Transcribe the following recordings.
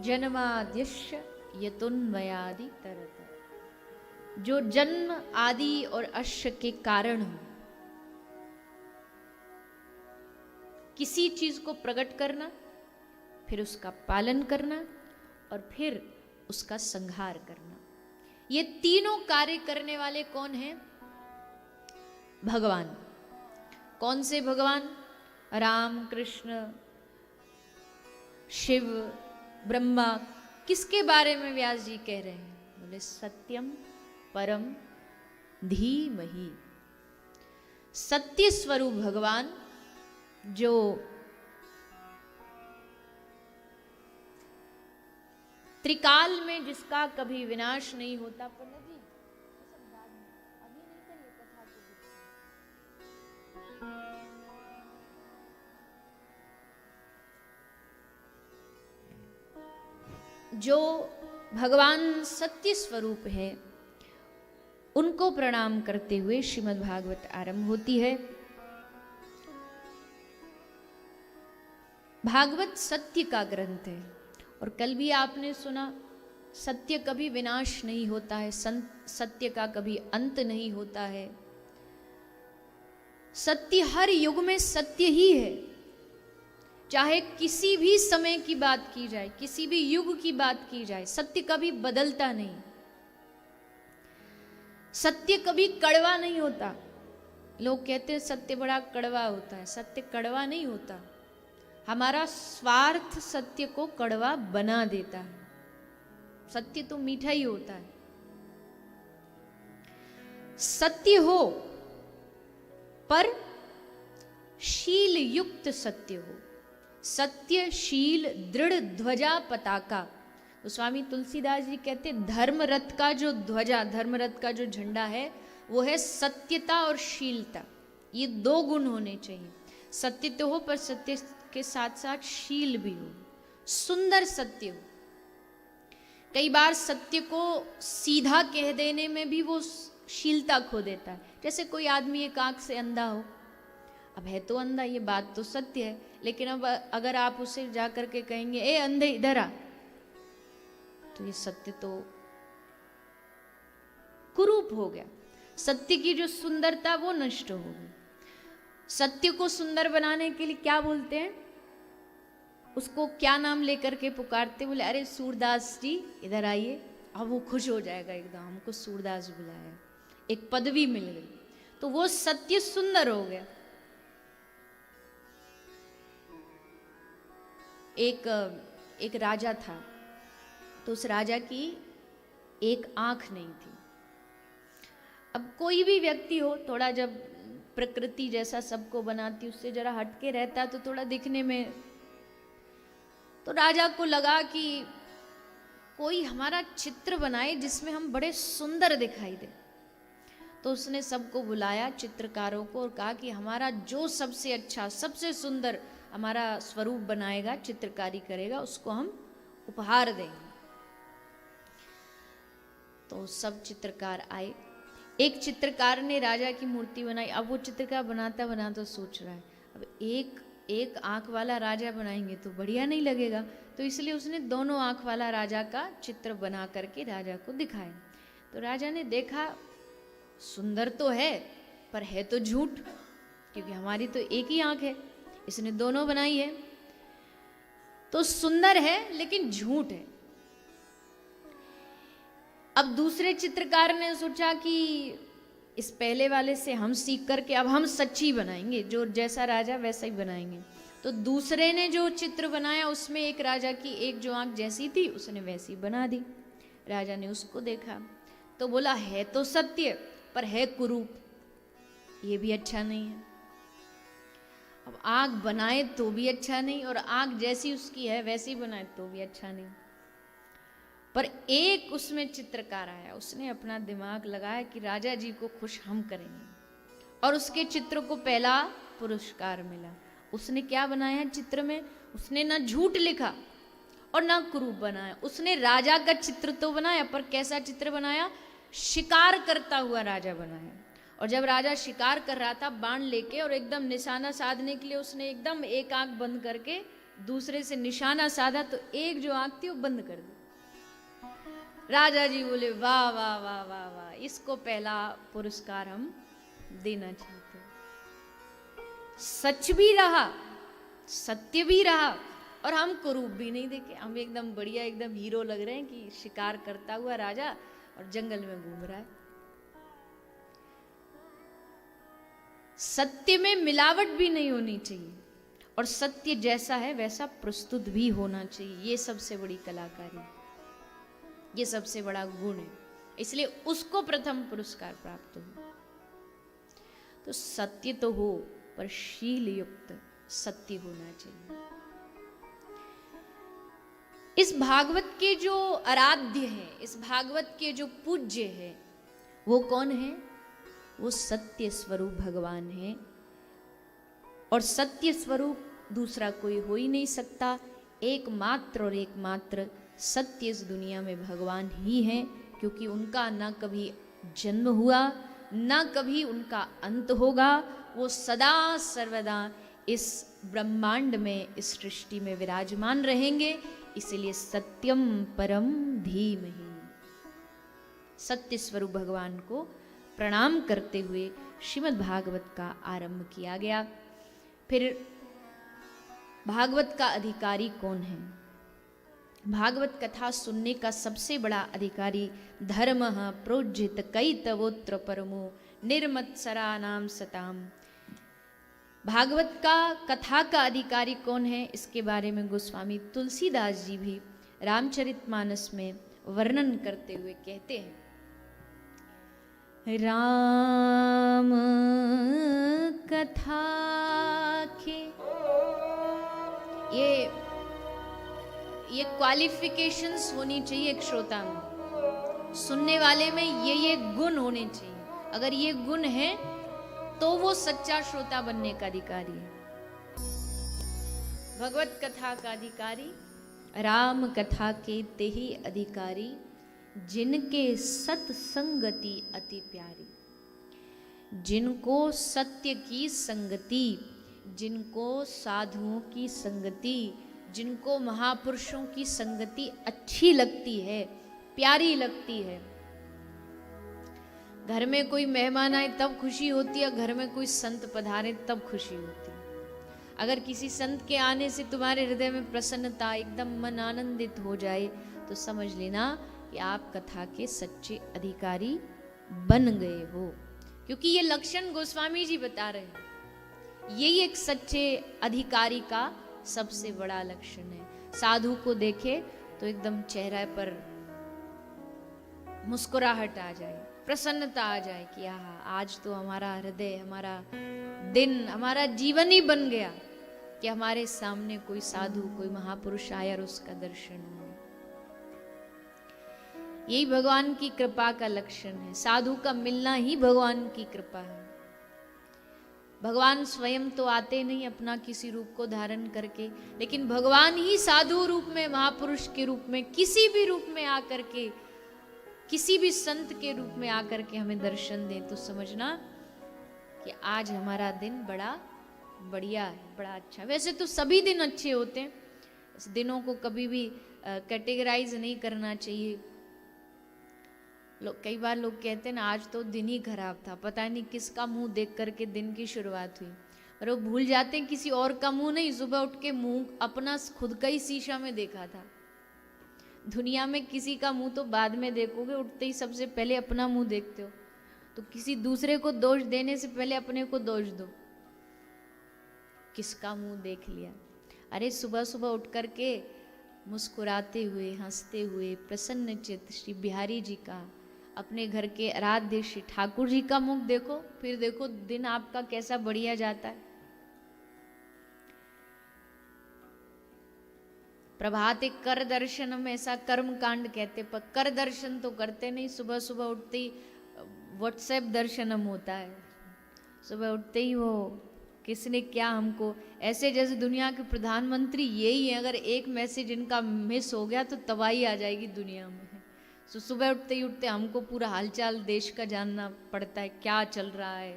जन्माद्यस्य यतुन्वयादि तरत, जो जन्म आदि और अश्य के कारण हो, किसी चीज को प्रकट करना, फिर उसका पालन करना और फिर उसका संहार करना, ये तीनों कार्य करने वाले कौन हैं? भगवान। कौन से भगवान? राम, कृष्ण, शिव, ब्रह्मा। किसके बारे में व्यास जी कह रहे हैं? बोले सत्यम परम धीमहि। सत्य स्वरूप भगवान, जो त्रिकाल में जिसका कभी विनाश नहीं होता। पंडित जी, ये सब बाद में, अभी नहीं करिए कथा को। जो भगवान सत्य स्वरूप है, उनको प्रणाम करते हुए श्रीमद् भागवत आरंभ होती है। भागवत सत्य का ग्रंथ है, और कल भी आपने सुना, सत्य कभी विनाश नहीं होता है, सत्य का कभी अंत नहीं होता है। सत्य हर युग में सत्य ही है, चाहे किसी भी समय की बात की जाए, किसी भी युग की बात की जाए, सत्य कभी बदलता नहीं। सत्य कभी कड़वा नहीं होता। लोग कहते हैं सत्य बड़ा कड़वा होता है, सत्य कड़वा नहीं होता। हमारा स्वार्थ सत्य को कड़वा बना देता है। सत्य तो मीठा ही होता है। सत्य हो पर शील युक्त सत्य हो। सत्य शील दृढ़ ध्वजा पताका। तो स्वामी तुलसीदास जी कहते धर्म रथ का जो ध्वजा, धर्म रथ का जो झंडा है, वो है सत्यता और शीलता। ये दो गुण होने चाहिए। सत्य तो हो पर सत्य के साथ साथ शील भी हो, सुंदर सत्य हो। कई बार सत्य को सीधा कह देने में भी वो शीलता खो देता है। जैसे कोई आदमी एक आंख से अंधा हो, अब है तो अंधा, ये बात तो सत्य है, लेकिन अब अगर आप उसे जा करके कहेंगे ए अंधे इधर आ, तो ये सत्य तो कुरूप हो गया। सत्य की जो सुंदरता वो नष्ट हो गई। सत्य को सुंदर बनाने के लिए क्या बोलते हैं? उसको क्या नाम लेकर के पुकारते? बोले अरे सूरदास जी इधर आइए। अब वो खुश हो जाएगा एकदम, हमको सूरदास बुलाया, एक पदवी मिल गई, तो वो सत्य सुंदर हो गया। एक राजा था, तो उस राजा की एक आंख नहीं थी। अब कोई भी व्यक्ति हो, थोड़ा जब प्रकृति जैसा सबको बनाती, उससे जरा हटके रहता तो थोड़ा दिखने में, तो राजा को लगा कि कोई हमारा चित्र बनाए जिसमें हम बड़े सुंदर दिखाई दे। तो उसने सबको बुलाया, चित्रकारों को, और कहा कि हमारा जो सबसे अच्छा, सबसे सुंदर हमारा स्वरूप बनाएगा, चित्रकारी करेगा, उसको हम उपहार देंगे। तो सब चित्रकार आए। एक चित्रकार ने राजा की मूर्ति बनाई। अब वो चित्रकार बनाता बनाता सोच रहा है, अब एक आंख वाला राजा बनाएंगे तो बढ़िया नहीं लगेगा, तो इसलिए उसने दोनों आंख वाला राजा का चित्र बना करके राजा को दिखाया। तो राजा ने देखा सुंदर तो है, पर है तो झूठ, क्योंकि हमारी तो एक ही आंख है, इसने दोनों बनाई है, तो सुंदर है लेकिन झूठ है। अब दूसरे चित्रकार ने सोचा कि इस पहले वाले से हम सीख करके अब हम सच्ची बनाएंगे, जो जैसा राजा वैसा ही बनाएंगे। तो दूसरे ने जो चित्र बनाया उसमें एक राजा की एक जो आंख जैसी थी उसने वैसी बना दी। राजा ने उसको देखा तो बोला है तो सत्य पर है कुरूप, ये भी अच्छा नहीं है। अब आंख बनाए तो भी अच्छा नहीं, और आंख जैसी उसकी है वैसी बनाए तो भी अच्छा नहीं। पर एक उसमें चित्रकार आया, उसने अपना दिमाग लगाया कि राजा जी को खुश हम करेंगे, और उसके चित्र को पहला पुरस्कार मिला। उसने क्या बनाया चित्र में? उसने ना झूठ लिखा और ना कुरूप बनाया। उसने राजा का चित्र तो बनाया, पर कैसा चित्र बनाया? शिकार करता हुआ राजा बनाया। और जब राजा शिकार कर रहा था बाण लेके, और एकदम निशाना साधने के लिए उसने एकदम एक आंख बंद करके दूसरे से निशाना साधा तो एक जो आंख थी वो बंद कर दी। राजा जी बोले वाह वाह वाह वाह वाह, इसको पहला पुरस्कार हम देना चाहते हैं। सच भी रहा, सत्य भी रहा, और हम कुरूप भी नहीं देखे। हम एकदम बढ़िया, एकदम हीरो लग रहे हैं कि शिकार करता हुआ राजा और जंगल में घूम रहा है। सत्य में मिलावट भी नहीं होनी चाहिए, और सत्य जैसा है वैसा प्रस्तुत भी होना चाहिए। ये सबसे बड़ी कलाकारी, ये सबसे बड़ा गुण है, इसलिए उसको प्रथम पुरस्कार प्राप्त हो। तो सत्य तो हो, पर शील युक्त सत्य होना चाहिए। इस भागवत के जो आराध्य है, इस भागवत के जो पूज्य है, वो कौन है? वो सत्य स्वरूप भगवान है, और सत्य स्वरूप दूसरा कोई हो ही नहीं सकता। एकमात्र और एकमात्र सत्य इस दुनिया में भगवान ही है, क्योंकि उनका ना कभी जन्म हुआ, ना कभी उनका अंत होगा। वो सदा सर्वदा इस ब्रह्मांड में, इस सृष्टि में विराजमान रहेंगे। इसलिए सत्यम परम धीमहि, सत्य स्वरूप भगवान को प्रणाम करते हुए श्रीमद् भागवत का आरंभ किया गया। फिर भागवत का अधिकारी कौन है? भागवत कथा सुनने का सबसे बड़ा अधिकारी धर्मः प्रोज्झित कैतवोत्र परमो निर्मत्सरा नाम सताम। भागवत का कथा का अधिकारी कौन है, इसके बारे में गोस्वामी तुलसीदास जी भी रामचरितमानस में वर्णन करते हुए कहते हैं, राम कथा के ये क्वालिफिकेशंस होनी चाहिए एक श्रोता में, सुनने वाले में ये गुण होने चाहिए। अगर ये गुण है तो वो सच्चा श्रोता बनने का अधिकारी है। भगवत कथा का अधिकारी, राम कथा के तेहि अधिकारी, जिनके सत्संगति अति प्यारी। जिनको सत्य की संगति, जिनको साधुओं की संगति, जिनको महापुरुषों की संगति अच्छी लगती है, प्यारी लगती है। घर में कोई मेहमान आए तब खुशी होती है, घर में कोई संत पधारे तब खुशी होती है। अगर किसी संत के आने से तुम्हारे हृदय में प्रसन्नता, एकदम मन आनंदित हो जाए, तो समझ लेना कि आप कथा के सच्चे अधिकारी बन गए हो, क्योंकि ये लक्षण गोस्वामी जी बता रहे हैं। यही एक सच्चे अधिकारी का सबसे बड़ा लक्षण है। साधु को देखे तो एकदम चेहरे पर मुस्कुराहट आ जाए, प्रसन्नता आ जाए कि आज तो हमारा हृदय, हमारा दिन, हमारा जीवन ही बन गया कि हमारे सामने कोई साधु, कोई महापुरुष आया और उसका दर्शन हुआ। यही भगवान की कृपा का लक्षण है। साधु का मिलना ही भगवान की कृपा है। भगवान स्वयं तो आते नहीं अपना किसी रूप को धारण करके, लेकिन भगवान ही साधु रूप में, महापुरुष के रूप में, किसी भी रूप में आकर के, किसी भी संत के रूप में आकर के हमें दर्शन दे, तो समझना कि आज हमारा दिन बड़ा बढ़िया है, बड़ा अच्छा। वैसे तो सभी दिन अच्छे होते हैं, इस दिनों को कभी भी कैटेगराइज नहीं करना चाहिए। कई बार लोग कहते हैं ना, आज तो दिन ही खराब था, पता नहीं किसका मुंह देख करके दिन की शुरुआत हुई, और वो भूल जाते हैं किसी और का मुंह नहीं, सुबह उठ के मुंह अपना खुद का ही शीशा में देखा था। दुनिया में किसी का मुंह तो बाद में देखोगे, उठते ही सबसे पहले अपना मुंह देखते हो। तो किसी दूसरे को दोष देने से पहले अपने को दोष दो, किसका मुंह देख लिया। अरे सुबह सुबह उठ करके मुस्कुराते हुए, हंसते हुए, प्रसन्न चित्त श्री बिहारी जी का, अपने घर के आराध्य श्री ठाकुर जी का मुख देखो, फिर देखो दिन आपका कैसा बढ़िया जाता है। प्रभाते कर दर्शनम, ऐसा कर्म कांड कहते, पर कर दर्शन तो करते नहीं। सुबह सुबह उठते ही व्हाट्सएप दर्शनम होता है। सुबह उठते ही वो किसने क्या हमको, ऐसे जैसे दुनिया के प्रधानमंत्री यही है, अगर एक मैसेज इनका मिस हो गया तो तबाही आ जाएगी दुनिया में। तो सुबह उठते ही उठते हमको पूरा हालचाल देश का जानना पड़ता है, क्या चल रहा है,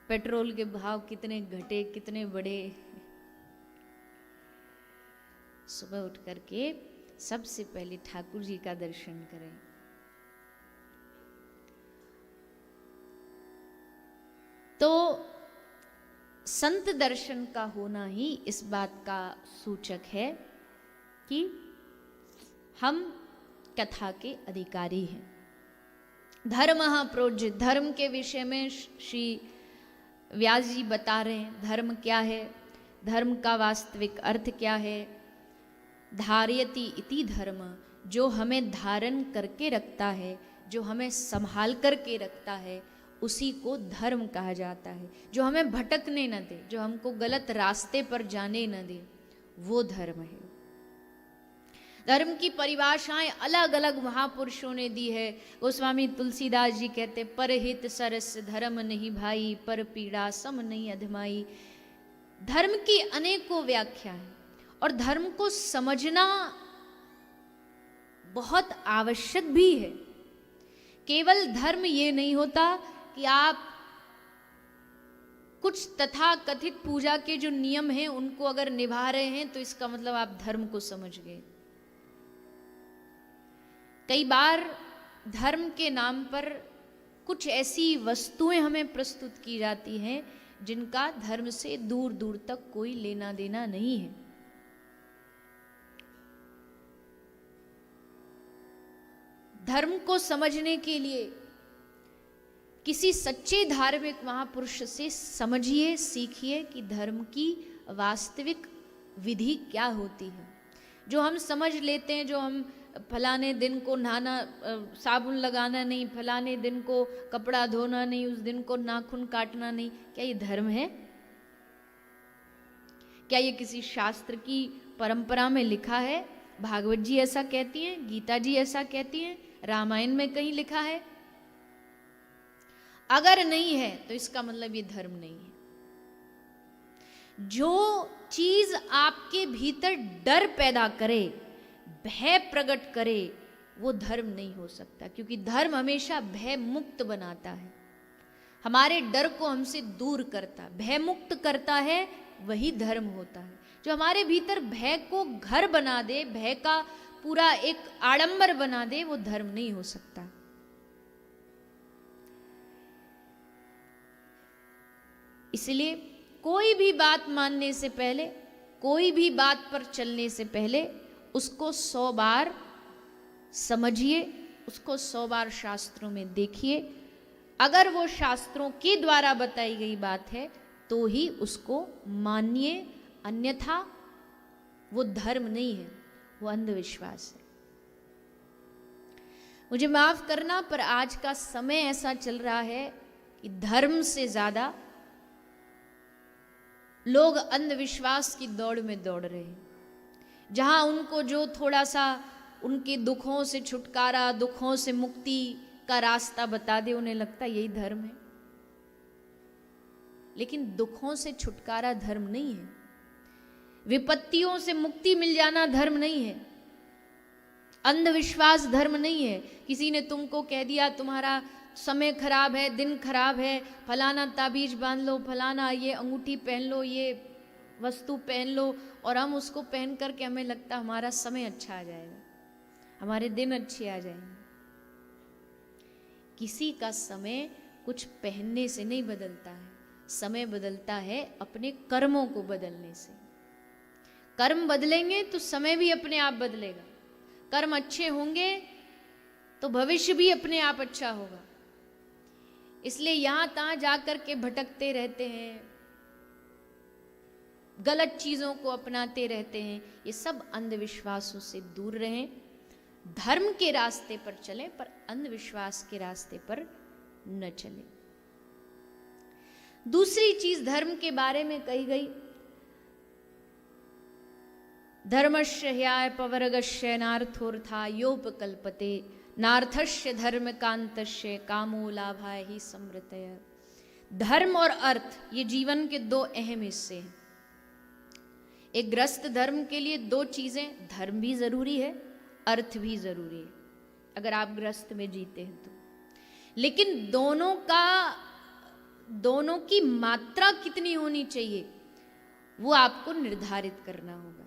पेट्रोल के भाव कितने घटे, कितने बढ़े, सुबह उठ करके सबसे पहले ठाकुर जी का दर्शन करें। तो संत दर्शन का होना ही इस बात का सूचक है कि हम कथा के अधिकारी हैं। धर्म प्रोज्य, धर्म के विषय में श्री व्यास जी बता रहे हैं धर्म क्या है, धर्म का वास्तविक अर्थ क्या है। धारयति इति धर्म, जो हमें धारण करके रखता है, जो हमें संभाल करके रखता है, उसी को धर्म कहा जाता है। जो हमें भटकने न दे, जो हमको गलत रास्ते पर जाने न दे, वो धर्म है। धर्म की परिभाषाएं अलग अलग महापुरुषों ने दी है। गोस्वामी तुलसीदास जी कहते, परहित सरस धर्म नहीं भाई, पर पीड़ा सम नहीं अधमाई। धर्म की अनेकों व्याख्या है और धर्म को समझना बहुत आवश्यक भी है। केवल धर्म ये नहीं होता कि आप कुछ तथा कथित पूजा के जो नियम हैं उनको अगर निभा रहे हैं तो इसका मतलब आप धर्म को समझ गए। कई बार धर्म के नाम पर कुछ ऐसी वस्तुएं हमें प्रस्तुत की जाती हैं जिनका धर्म से दूर दूर तक कोई लेना देना नहीं है। धर्म को समझने के लिए किसी सच्चे धार्मिक महापुरुष से समझिए, सीखिए कि धर्म की वास्तविक विधि क्या होती है। जो हम समझ लेते हैं, जो हम फलाने दिन को नहाना, साबुन लगाना नहीं, फलाने दिन को कपड़ा धोना नहीं, उस दिन को नाखून काटना नहीं, क्या ये धर्म है? क्या ये किसी शास्त्र की परंपरा में लिखा है? भागवत जी ऐसा कहती हैं, गीता जी ऐसा कहती हैं, रामायण में कहीं लिखा है? अगर नहीं है तो इसका मतलब ये धर्म नहीं है। जो चीज आपके भीतर डर पैदा करे, भय प्रकट करे, वो धर्म नहीं हो सकता, क्योंकि धर्म हमेशा भय मुक्त बनाता है, हमारे डर को हमसे दूर करता, भय मुक्त करता है, वही धर्म होता है। जो हमारे भीतर भय को घर बना दे, भय का पूरा एक आडंबर बना दे, वो धर्म नहीं हो सकता। इसलिए कोई भी बात मानने से पहले, कोई भी बात पर चलने से पहले उसको 100 बार समझिए, उसको 100 बार शास्त्रों में देखिए। अगर वो शास्त्रों के द्वारा बताई गई बात है तो ही उसको मानिए, अन्यथा वो धर्म नहीं है, वो अंधविश्वास है। मुझे माफ करना, पर आज का समय ऐसा चल रहा है कि धर्म से ज्यादा लोग अंधविश्वास की दौड़ में दौड़ रहे हैं। जहां उनको जो थोड़ा सा उनके दुखों से छुटकारा, दुखों से मुक्ति का रास्ता बता दे, उन्हें लगता है यही धर्म है। लेकिन दुखों से छुटकारा धर्म नहीं है, विपत्तियों से मुक्ति मिल जाना धर्म नहीं है, अंधविश्वास धर्म नहीं है। किसी ने तुमको कह दिया तुम्हारा समय खराब है, दिन खराब है, फलाना ताबीज बांध लो, फलाना ये अंगूठी पहन लो, ये वस्तु पहन लो, और हम उसको पहन करके हमें लगता हमारा समय अच्छा आ जाएगा, हमारे दिन अच्छे आ जाएंगे। किसी का समय कुछ पहनने से नहीं बदलता है, समय बदलता है अपने कर्मों को बदलने से। कर्म बदलेंगे तो समय भी अपने आप बदलेगा। कर्म अच्छे होंगे तो भविष्य भी अपने आप अच्छा होगा। इसलिए यहां तहां जाकर के भटकते रहते हैं, गलत चीजों को अपनाते रहते हैं, ये सब अंधविश्वासों से दूर रहें, धर्म के रास्ते पर चलें, पर अंधविश्वास के रास्ते पर न चलें। दूसरी चीज धर्म के बारे में कही गई, धर्मस्य ह्याय पवर्गस्य नार्थोर्था योपकल्पते, नार्थस्य धर्म कांतस्य कामो लाभाय ही समृतय। धर्म और अर्थ ये जीवन के दो अहम हिस्से हैं। एक गृहस्थ धर्म के लिए दो चीजें, धर्म भी जरूरी है, अर्थ भी जरूरी है, अगर आप गृहस्थ में जीते हैं तो। लेकिन दोनों की मात्रा कितनी होनी चाहिए वो आपको निर्धारित करना होगा।